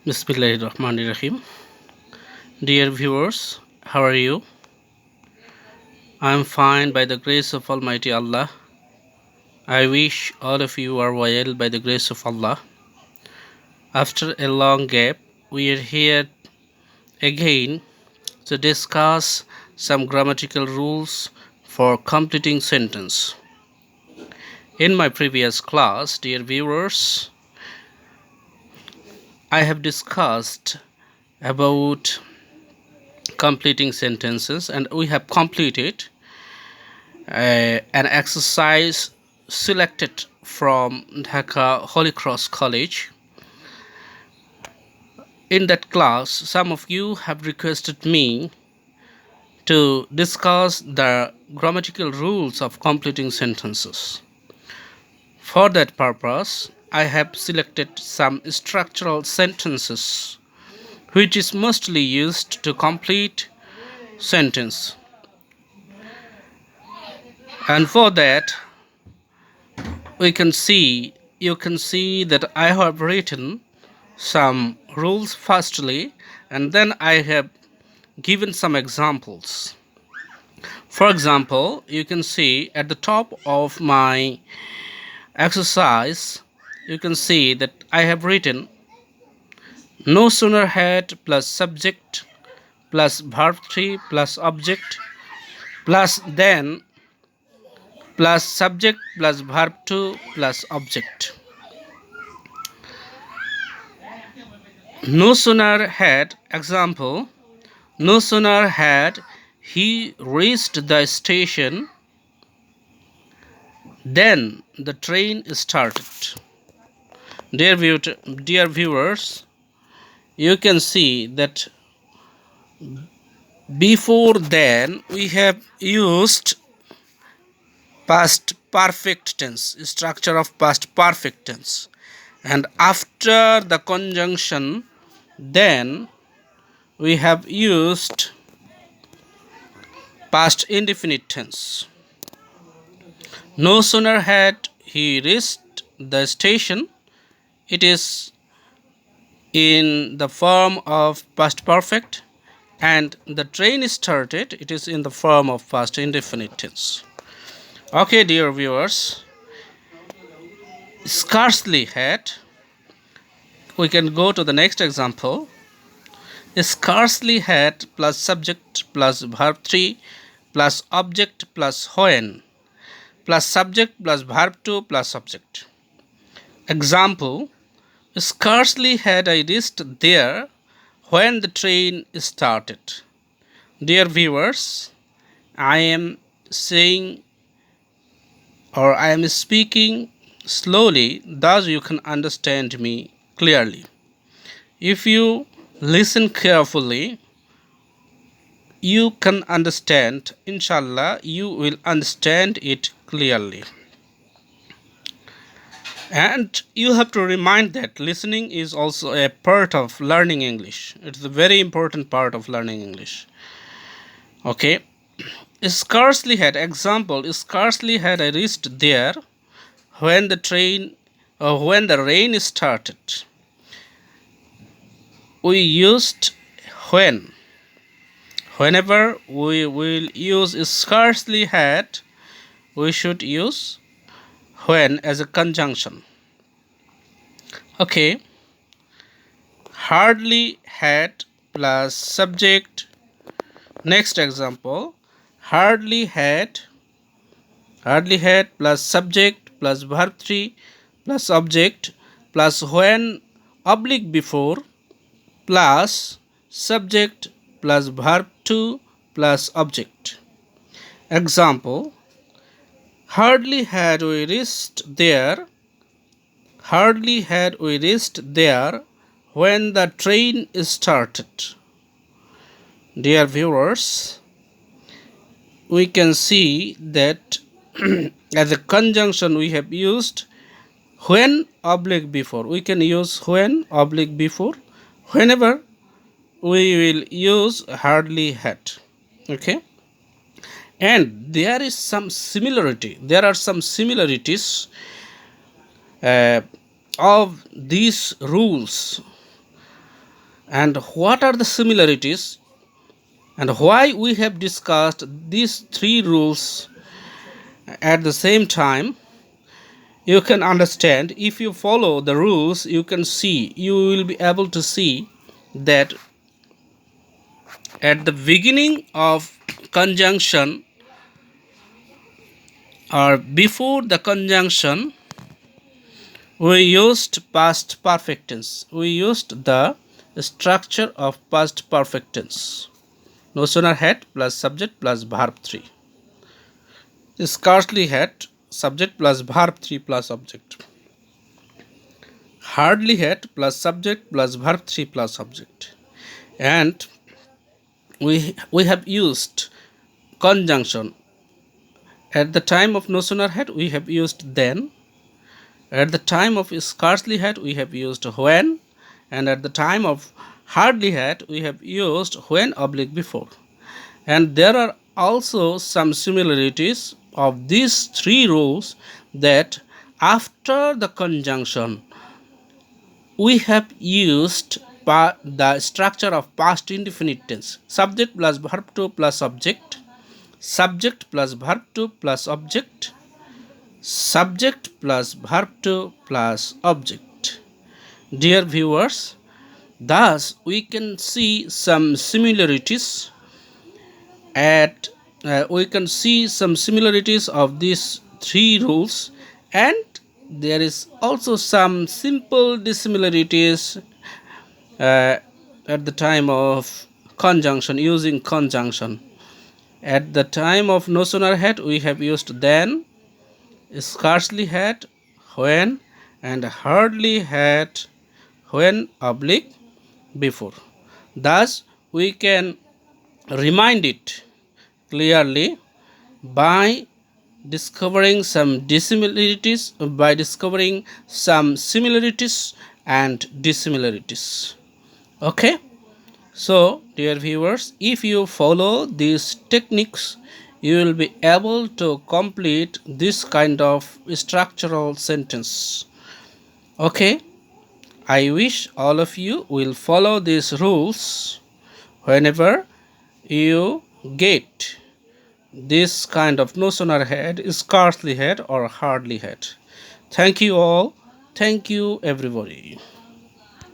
Bismillahirrahmanirrahim. Dear viewers, how are you? I am fine by the grace of Almighty Allah. I wish all of you are well by the grace of Allah. After a long gap, we are here again to discuss some grammatical rules for completing sentence. In my previous class, dear viewers, I have discussed about completing sentences and we have completed an exercise selected from Dhaka Holy Cross College. In that class, some of you have requested me to discuss the grammatical rules of completing sentences. For that purpose, I have selected some structural sentences which is mostly used to complete sentence. And for that, you can see that I have written some rules firstly, and then I have given some examples. For example, you can see at the top of my exercise, you can see that I have written no sooner had plus subject plus verb 3 plus object plus then plus subject plus verb 2 plus object. No sooner had, example, no sooner had he reached the station then the train started. Dear viewers, you can see that before then we have used past perfect tense, structure of past perfect tense, and after the conjunction then we have used past indefinite tense. No sooner had he reached the station, it is in the form of past perfect, and the train started, it is in the form of past indefinite tense. Okay, dear viewers, scarcely had, we can go to the next example. Scarcely had plus subject plus verb 3 plus object plus when plus subject plus verb 2 plus object. Example, scarcely had I reached there when the train started. Dear viewers, I am saying or I am speaking slowly, thus you can understand me clearly. If you listen carefully, you can understand, inshallah, you will understand it clearly. And you have to remind that listening is also a part of learning English. It's a very important part of learning English. Okay. Scarcely had, example, scarcely had I reached there when the train or when the rain started. We used when. Whenever we will use scarcely had, we should use when as a conjunction. Okay. Hardly had plus subject. Next example, hardly had plus subject plus verb 3 plus object plus when oblique before plus subject plus verb 2 plus object. Example, hardly had we reached there when the train started. Dear viewers, we can see that as a conjunction we have used when oblique before. We can use when oblique before whenever we will use hardly had. Okay, and there are some similarities of these rules And what are the similarities and why we have discussed these three rules at the same time. You can understand if you follow the rules. You will be able to see that at the beginning of conjunction or before the conjunction, we used past perfect tense. We used the structure of past perfect tense. No sooner had plus subject plus verb 3. Scarcely had subject plus verb 3 plus object. Hardly had plus subject plus verb 3 plus object. And we have used conjunction. At the time of no sooner had, we have used then. At the time of scarcely had, we have used when. And at the time of hardly had, we have used when oblique before. And there are also some similarities of these three rules, that after the conjunction we have used the structure of past indefinite tense: subject plus verb 2 plus object, subject plus verb 2 plus object, subject plus verb 2 plus object. Dear viewers, thus we can see some similarities of these three rules, and there is also some simple dissimilarities at the time of conjunction, using conjunction. At the time of no sooner had, we have used then, scarcely had when, and hardly had when oblique before. Thus we can remind it clearly by discovering some similarities and dissimilarities. Okay, so dear viewers, if you follow these techniques, you will be able to complete this kind of structural sentence. Okay, I wish all of you will follow these rules whenever you get this kind of no sooner had, scarcely had, or hardly had. Thank you all. Thank you everybody.